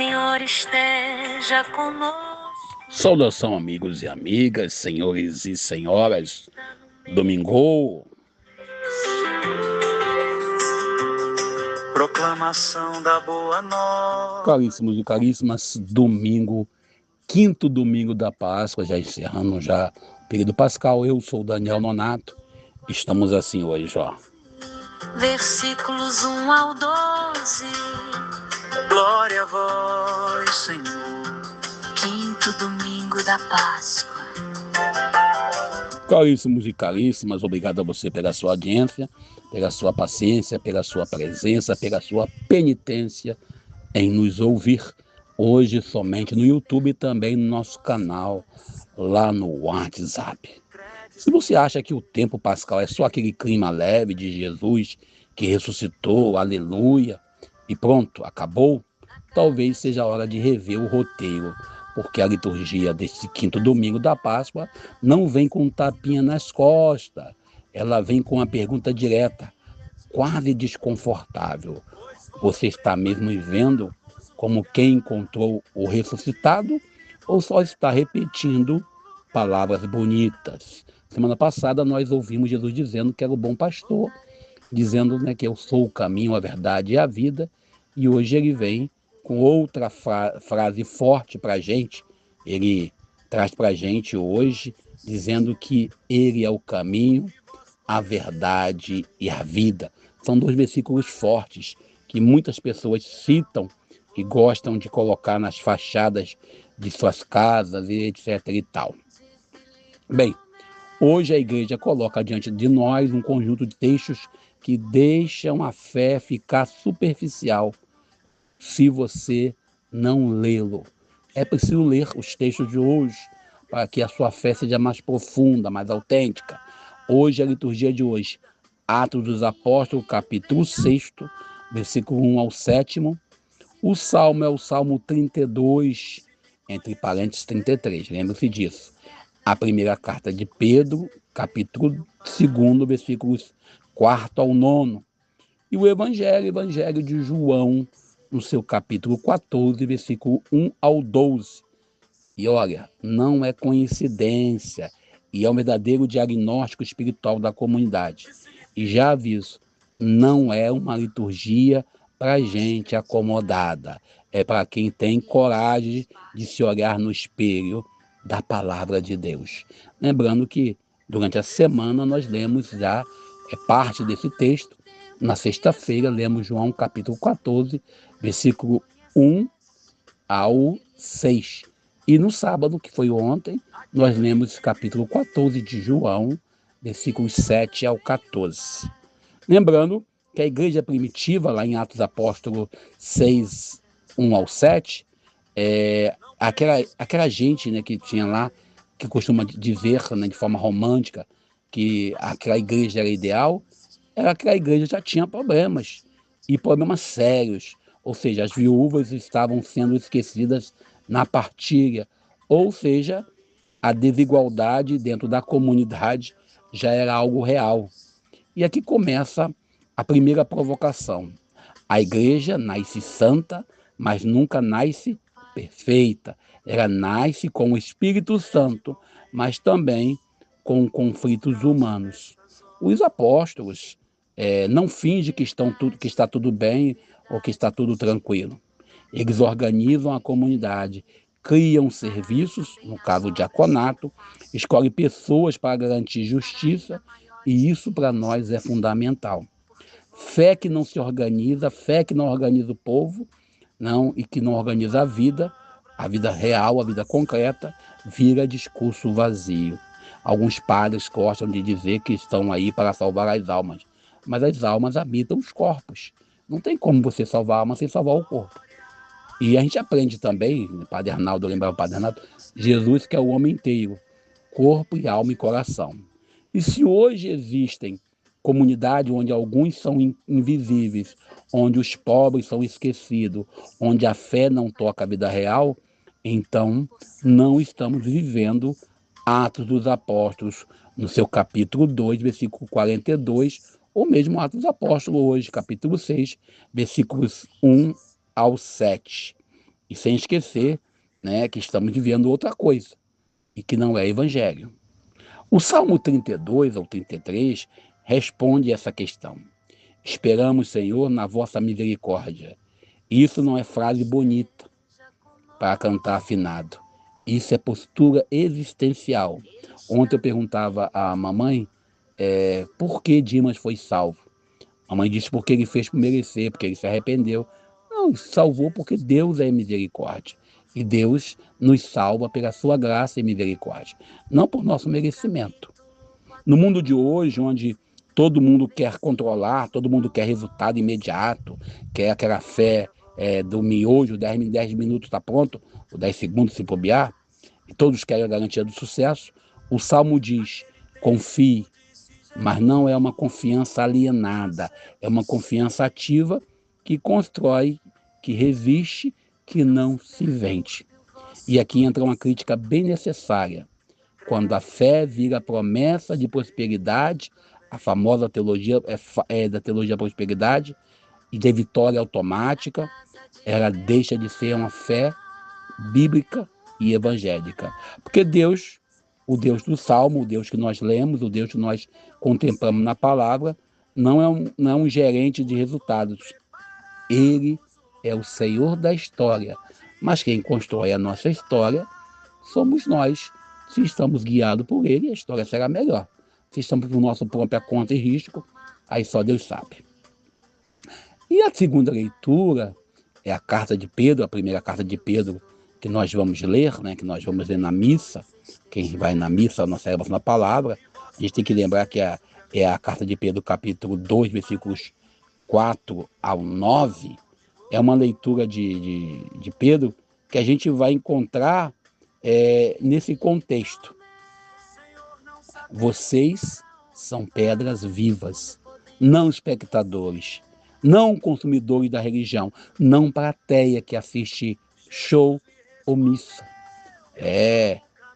Senhor esteja conosco. Saudação, amigos e amigas, senhores e senhoras. Domingo. Proclamação da Boa Nova. Caríssimos e caríssimas, domingo, quinto domingo da Páscoa, já encerrando já o período pascal. Eu sou o Daniel Nonato. Estamos assim hoje, ó. Versículos 1 ao 12. Glória a vós, Senhor. Quinto domingo da Páscoa. Caríssimos e caríssimas, obrigado a você pela sua audiência, pela sua paciência, pela sua presença, pela sua penitência em nos ouvir hoje somente no YouTube e também no nosso canal lá no WhatsApp. Se você acha que o tempo pascal é só aquele clima leve de Jesus que ressuscitou, aleluia, e pronto, acabou, talvez seja a hora de rever o roteiro, porque a liturgia deste quinto domingo da Páscoa não vem com um tapinha nas costas, ela vem com uma pergunta direta, quase desconfortável. Você está mesmo vivendo como quem encontrou o ressuscitado ou só está repetindo palavras bonitas? Semana passada nós ouvimos Jesus dizendo que era o bom pastor, dizendo, que eu sou o caminho, a verdade e a vida, e hoje ele vem com outra frase forte para a gente. Ele traz para a gente hoje, dizendo que ele é o caminho, a verdade e a vida. São dois versículos fortes que muitas pessoas citam e gostam de colocar nas fachadas de suas casas e etc e tal. Bem, hoje a igreja coloca diante de nós um conjunto de textos que deixam a fé ficar superficial se você não lê-lo. É preciso ler os textos de hoje para que a sua fé seja mais profunda, mais autêntica. Hoje, a liturgia de hoje, Atos dos Apóstolos, capítulo 6, versículo 1 ao 7. O salmo é o Salmo 32, entre parênteses 33, lembre-se disso. A primeira carta de Pedro, capítulo 2, versículos 4 ao 9. E o Evangelho de João, no seu capítulo 14, versículo 1 ao 12. E olha, não é coincidência, e é um verdadeiro diagnóstico espiritual da comunidade. E já aviso, não é uma liturgia para gente acomodada, é para quem tem coragem de se olhar no espelho da palavra de Deus. Lembrando que durante a semana nós lemos já parte desse texto. Na sexta-feira lemos João capítulo 14, versículo 1 ao 6. E no sábado, que foi ontem, nós lemos capítulo 14 de João, versículos 7 ao 14. Lembrando que a igreja primitiva, lá em Atos Apóstolos 6, 1 ao 7, aquela gente, que tinha lá, que costuma dizer, de forma romântica, que aquela igreja era ideal, era que a igreja já tinha problemas, e problemas sérios, ou seja, as viúvas estavam sendo esquecidas na partilha, ou seja, a desigualdade dentro da comunidade já era algo real. E aqui começa a primeira provocação. A igreja nasce santa, mas nunca nasce perfeita. Ela nasce com o Espírito Santo, mas também com conflitos humanos. Os apóstolos não fingem que está tudo bem ou que está tudo tranquilo. Eles organizam a comunidade, criam serviços, no caso o diaconato, escolhem pessoas para garantir justiça, e isso para nós é fundamental. Fé que não se organiza, fé que não organiza o povo, não, e que não organiza a vida real, a vida concreta, vira discurso vazio. Alguns padres gostam de dizer que estão aí para salvar as almas, mas as almas habitam os corpos. Não tem como você salvar a alma sem salvar o corpo. E a gente aprende também, Padre Arnaldo, eu lembrava o Padre Arnaldo, Jesus que é o homem inteiro, corpo e alma e coração. E se hoje existem comunidades onde alguns são invisíveis, onde os pobres são esquecidos, onde a fé não toca a vida real, então não estamos vivendo Atos dos Apóstolos, no seu capítulo 2, versículo 42, ou mesmo Atos dos Apóstolos hoje, capítulo 6, versículos 1 ao 7. E sem esquecer, né, que estamos vivendo outra coisa, e que não é evangelho. O Salmo 32 ao 33 responde essa questão. Esperamos, Senhor, na vossa misericórdia. Isso não é frase bonita para cantar afinado. Isso é postura existencial. Ontem eu perguntava à mamãe por que Dimas foi salvo. A mãe disse porque ele fez por merecer, porque ele se arrependeu. Não, salvou porque Deus é misericórdia. E Deus nos salva pela sua graça e misericórdia, não por nosso merecimento. No mundo de hoje, onde todo mundo quer controlar, todo mundo quer resultado imediato, quer aquela fé do miojo, 10 minutos está pronto, ou 10 segundos se bobear, e todos querem a garantia do sucesso, o Salmo diz, confie, mas não é uma confiança alienada, é uma confiança ativa que constrói, que resiste, que não se vende. E aqui entra uma crítica bem necessária. Quando a fé vira promessa de prosperidade, a famosa teologia da teologia da prosperidade e de vitória automática, ela deixa de ser uma fé bíblica e evangélica. Porque Deus, o Deus do Salmo, o Deus que nós lemos, o Deus que nós contemplamos na palavra, não é um gerente de resultados. Ele é o Senhor da história. Mas quem constrói a nossa história somos nós. Se estamos guiados por ele, a história será melhor. Se estamos por nossa própria conta e risco, aí só Deus sabe. E a segunda leitura é a carta de Pedro, a primeira carta de Pedro que nós vamos ler, né, que nós vamos ler na missa. Quem vai na missa, nós saímos na palavra. A gente tem que lembrar que é a carta de Pedro, capítulo 2, versículos 4 ao 9. É uma leitura de Pedro que a gente vai encontrar nesse contexto. Vocês são pedras vivas, não espectadores, não consumidores da religião, não plateia que assiste show ou missa.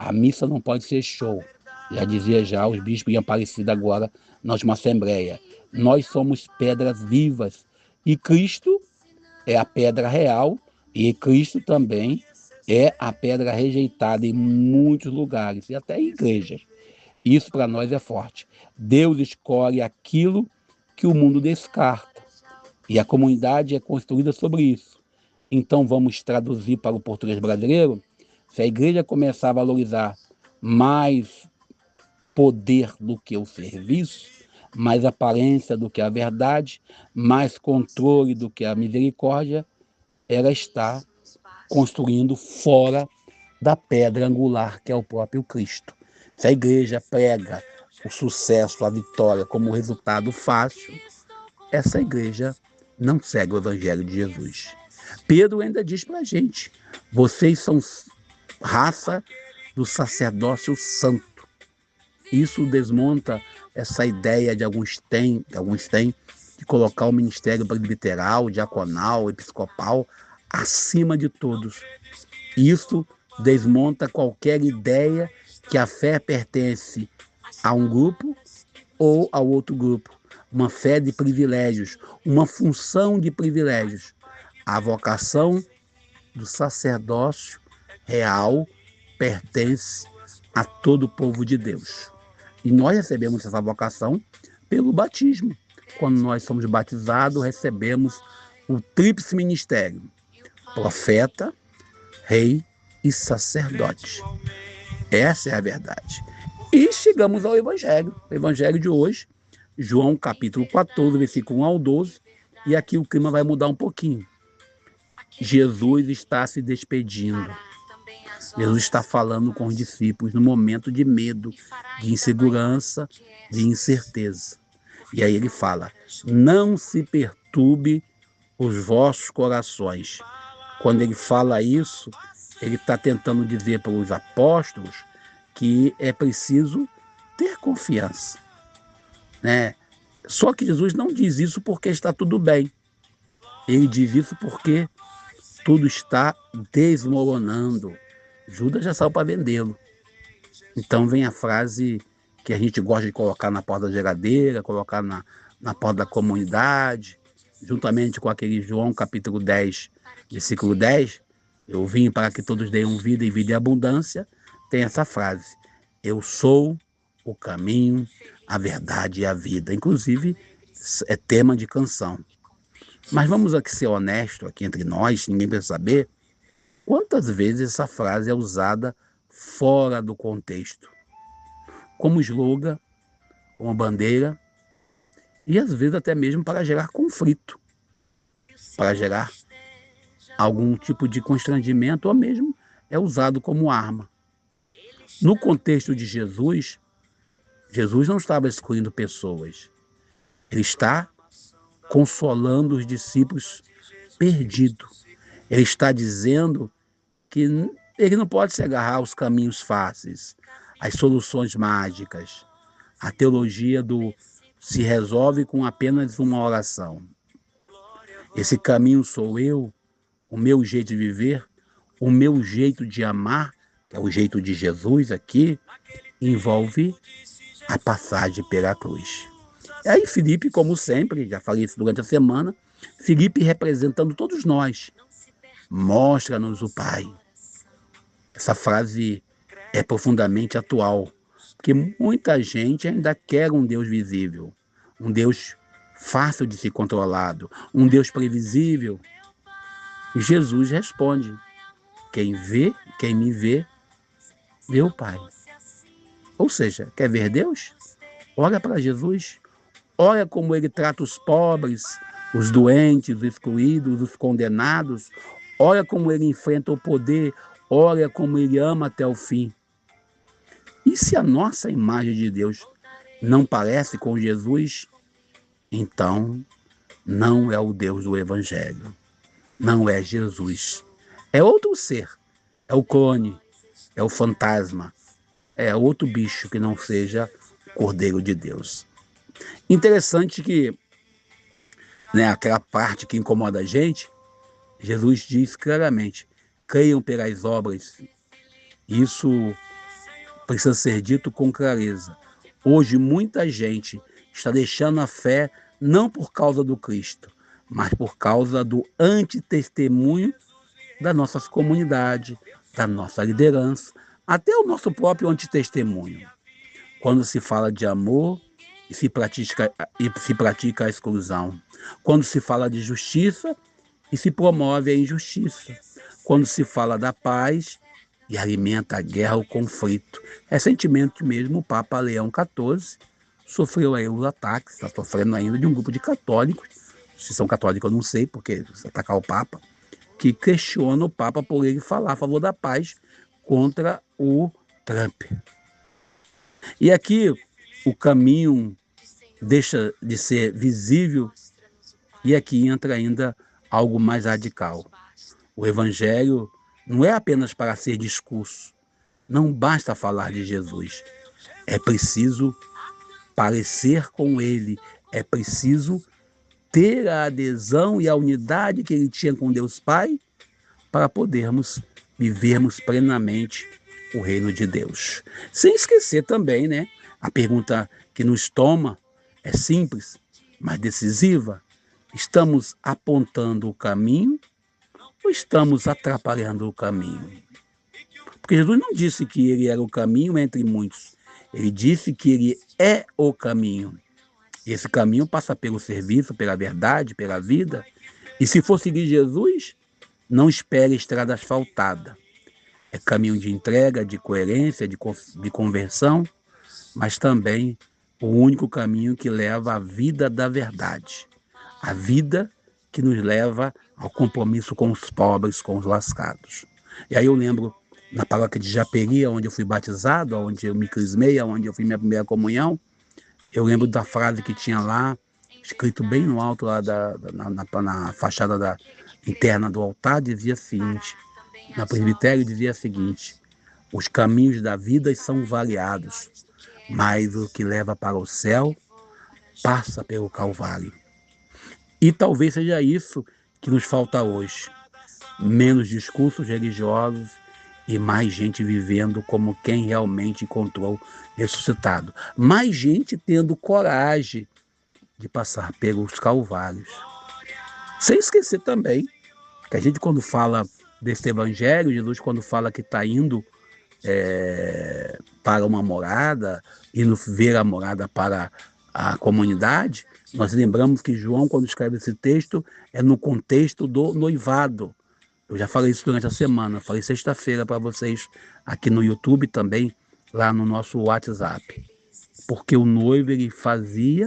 A missa não pode ser show. Já dizia já os bispos em Aparecida agora na última assembleia. Nós somos pedras vivas e Cristo é a pedra real e Cristo também é a pedra rejeitada em muitos lugares e até em igrejas. Isso para nós é forte. Deus escolhe aquilo que o mundo descarta e a comunidade é construída sobre isso. Então vamos traduzir para o português brasileiro. Se a igreja começar a valorizar mais poder do que o serviço, mais aparência do que a verdade, mais controle do que a misericórdia, ela está construindo fora da pedra angular que é o próprio Cristo. Se a igreja prega o sucesso, a vitória como resultado fácil, essa igreja não segue o evangelho de Jesus. Pedro ainda diz para a gente, vocês são raça do sacerdócio santo. Isso desmonta essa ideia de alguns têm, de colocar o ministério presbiteral, diaconal, episcopal acima de todos. Isso desmonta qualquer ideia que a fé pertence a um grupo ou ao outro grupo. Uma fé de privilégios, uma função de privilégios. A vocação do sacerdócio real pertence a todo o povo de Deus. E nós recebemos essa vocação pelo batismo. Quando nós somos batizados, recebemos o tríplice ministério: profeta, rei e sacerdote. Essa é a verdade. E chegamos ao Evangelho. O Evangelho de hoje, João capítulo 14, versículo 1 ao 12. E aqui o clima vai mudar um pouquinho. Jesus está se despedindo. Jesus está falando com os discípulos no momento de medo, de insegurança, de incerteza. E aí ele fala, não se perturbe os vossos corações. Quando ele fala isso, ele está tentando dizer para os apóstolos que é preciso ter confiança, né? Só que Jesus não diz isso porque está tudo bem. Ele diz isso porque tudo está desmoronando. Judas já saiu para vendê-lo. Então vem a frase que a gente gosta de colocar na porta da geladeira, colocar na porta da comunidade, juntamente com aquele João capítulo 10, versículo 10, Eu vim para que todos tenham vida e vida em abundância, tem essa frase: eu sou o caminho, a verdade e a vida. Inclusive, é tema de canção. Mas vamos aqui ser honesto aqui entre nós, ninguém precisa saber quantas vezes essa frase é usada fora do contexto, como slogan, como bandeira, e às vezes até mesmo para gerar conflito, para gerar algum tipo de constrangimento, ou mesmo é usado como arma. No contexto de Jesus, Jesus não estava excluindo pessoas, ele está consolando os discípulos perdidos. Ele está dizendo que ele não pode se agarrar aos caminhos fáceis, às soluções mágicas. A teologia do se resolve com apenas uma oração. Esse caminho sou eu, o meu jeito de viver, o meu jeito de amar, que é o jeito de Jesus aqui, envolve a passagem pela cruz. E aí Felipe, como sempre, já falei isso durante a semana, Felipe representando todos nós, mostra-nos o Pai. Essa frase é profundamente atual, porque muita gente ainda quer um Deus visível, um Deus fácil de ser controlado, um Deus previsível. E Jesus responde: quem me vê, vê o Pai. Ou seja, quer ver Deus? Olha para Jesus, olha como ele trata os pobres, os doentes, os excluídos, os condenados, olha como ele enfrenta o poder, olha como ele ama até o fim. E se a nossa imagem de Deus não parece com Jesus, então não é o Deus do Evangelho, não é Jesus. É outro ser, é o clone, é o fantasma, é outro bicho que não seja o Cordeiro de Deus. Interessante que, aquela parte que incomoda a gente, Jesus diz claramente: creiam pelas obras. Isso precisa ser dito com clareza. Hoje, muita gente está deixando a fé não por causa do Cristo, mas por causa do antitestemunho da nossa comunidade, da nossa liderança, até o nosso próprio antitestemunho. Quando se fala de amor e se pratica a exclusão. Quando se fala de justiça e se promove a injustiça. Quando se fala da paz e alimenta a guerra, o conflito. Recentemente mesmo, o Papa Leão XIV sofreu aí os ataques, está sofrendo ainda, de um grupo de católicos, se são católicos eu não sei, porque se atacar o Papa, que questiona o Papa por ele falar a favor da paz contra o Trump. E aqui o caminho deixa de ser visível e aqui entra ainda algo mais radical. O Evangelho não é apenas para ser discurso, não basta falar de Jesus, é preciso parecer com ele, é preciso ter a adesão e a unidade que ele tinha com Deus Pai para podermos vivermos plenamente o reino de Deus. Sem esquecer também, a pergunta que nos toma é simples, mas decisiva. Estamos apontando o caminho ou estamos atrapalhando o caminho? Porque Jesus não disse que ele era o caminho entre muitos. Ele disse que ele é o caminho. E esse caminho passa pelo serviço, pela verdade, pela vida. E se for seguir Jesus, não espere estrada asfaltada. É caminho de entrega, de coerência, de conversão, mas também o único caminho que leva à vida da verdade. A vida que nos leva ao compromisso com os pobres, com os lascados. E aí eu lembro, na paróquia de Japeri, onde eu fui batizado, onde eu me crismei, onde eu fiz minha primeira comunhão, eu lembro da frase que tinha lá, escrito bem no alto, lá na fachada interna do altar, dizia o seguinte, na presbitério dizia o seguinte: os caminhos da vida são variados, mas o que leva para o céu passa pelo Calvário. E talvez seja isso que nos falta hoje. Menos discursos religiosos e mais gente vivendo como quem realmente encontrou ressuscitado. Mais gente tendo coragem de passar pelos calvários. Sem esquecer também que a gente, quando fala desse evangelho. Jesus, quando fala que está indo para uma morada, indo ver a morada para a comunidade, nós lembramos que João, quando escreve esse texto, é no contexto do noivado. Eu já falei isso durante a semana, falei sexta-feira para vocês aqui no YouTube também, lá no nosso WhatsApp. Porque o noivo, ele fazia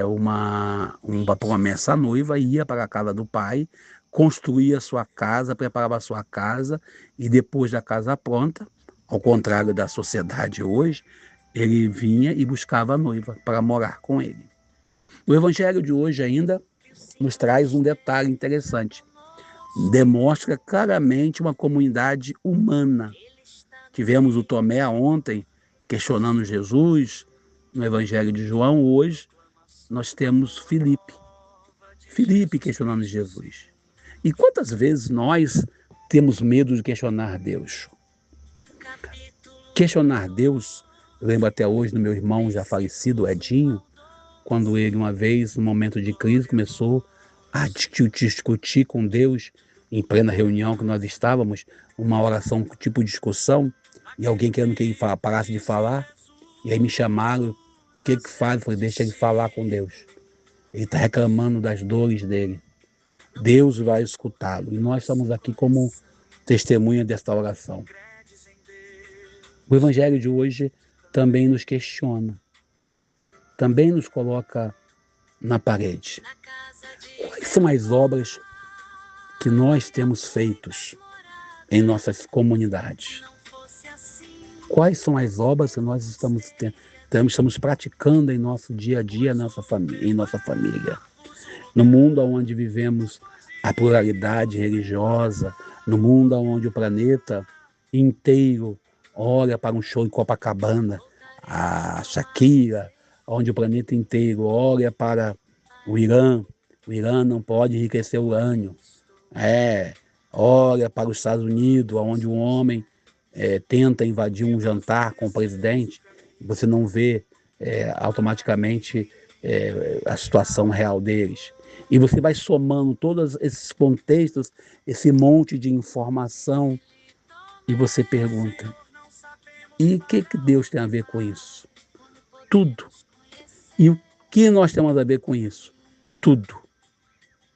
uma promessa à noiva, ia para a casa do pai, construía a sua casa, preparava a sua casa, e depois da casa pronta, ao contrário da sociedade hoje, ele vinha e buscava a noiva para morar com ele. O evangelho de hoje ainda nos traz um detalhe interessante. Demonstra claramente uma comunidade humana. Tivemos o Tomé ontem questionando Jesus no evangelho de João. Hoje nós temos Filipe questionando Jesus. E quantas vezes nós temos medo de questionar Deus? Questionar Deus, eu lembro até hoje do meu irmão já falecido, Edinho, quando ele uma vez, num momento de crise, começou a discutir com Deus, em plena reunião que nós estávamos, uma oração tipo discussão, e alguém querendo que ele parasse de falar, e aí me chamaram, o que faz? Eu falei, deixa ele falar com Deus. Ele está reclamando das dores dele. Deus vai escutá-lo. E nós estamos aqui como testemunha desta oração. O evangelho de hoje também nos questiona. Também nos coloca na parede. Quais são as obras que nós temos feitos em nossas comunidades? Quais são as obras que nós estamos praticando em nosso dia a dia, em nossa família? No mundo onde vivemos a pluralidade religiosa, no mundo onde o planeta inteiro olha para um show em Copacabana, a Shakira, onde o planeta inteiro olha para o Irã não pode enriquecer urânio, olha para os Estados Unidos, onde um homem tenta invadir um jantar com o presidente, você não vê automaticamente a situação real deles. E você vai somando todos esses contextos, esse monte de informação, e você pergunta, e o que Deus tem a ver com isso? Tudo. E o que nós temos a ver com isso? Tudo.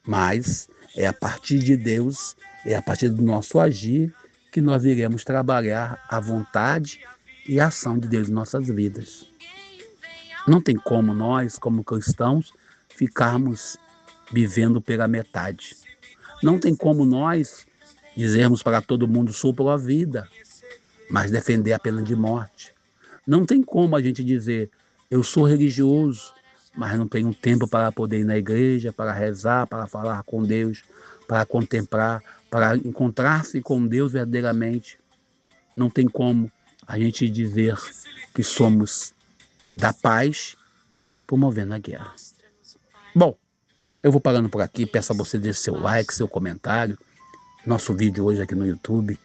Mas é a partir de Deus, é a partir do nosso agir, que nós iremos trabalhar a vontade e a ação de Deus em nossas vidas. Não tem como nós, como cristãos, ficarmos vivendo pela metade. Não tem como nós dizermos para todo mundo, sou pela vida, mas defender a pena de morte. Não tem como a gente dizer, eu sou religioso, mas não tenho tempo para poder ir na igreja, para rezar, para falar com Deus, para contemplar, para encontrar-se com Deus verdadeiramente. Não tem como a gente dizer que somos da paz promovendo a guerra. Bom, eu vou parando por aqui, peço a você deixar seu like, seu comentário. Nosso vídeo hoje aqui no YouTube.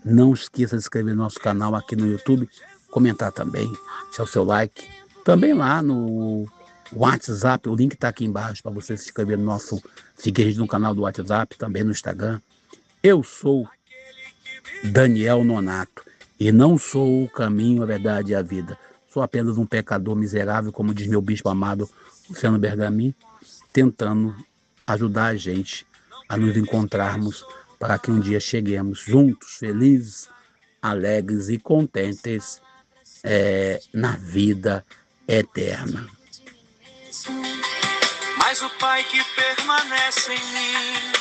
Não esqueça de se inscrever no nosso canal aqui no YouTube, comentar também, deixar o seu like. Também lá no WhatsApp, o link está aqui embaixo para você se inscrever no nosso, seguir no canal do WhatsApp, também no Instagram. Eu sou Daniel Nonato e não sou o caminho, a verdade e a vida. Sou apenas um pecador miserável, como diz meu bispo amado Luciano Bergamin, tentando ajudar a gente a nos encontrarmos para que um dia cheguemos juntos, felizes, alegres e contentes na vida eterna. Mas o Pai que permanece em mim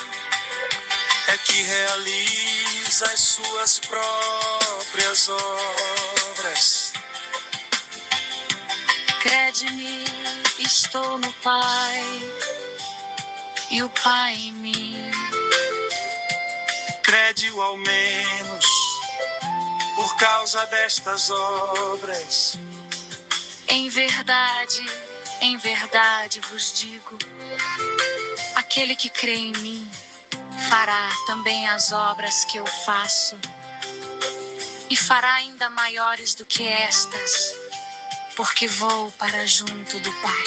é que realiza as suas próprias obras. Crede-me, estou no Pai e o Pai em mim. Crede-o ao menos por causa destas obras. Em verdade vos digo, aquele que crê em mim fará também as obras que eu faço, e fará ainda maiores do que estas, porque vou para junto do Pai.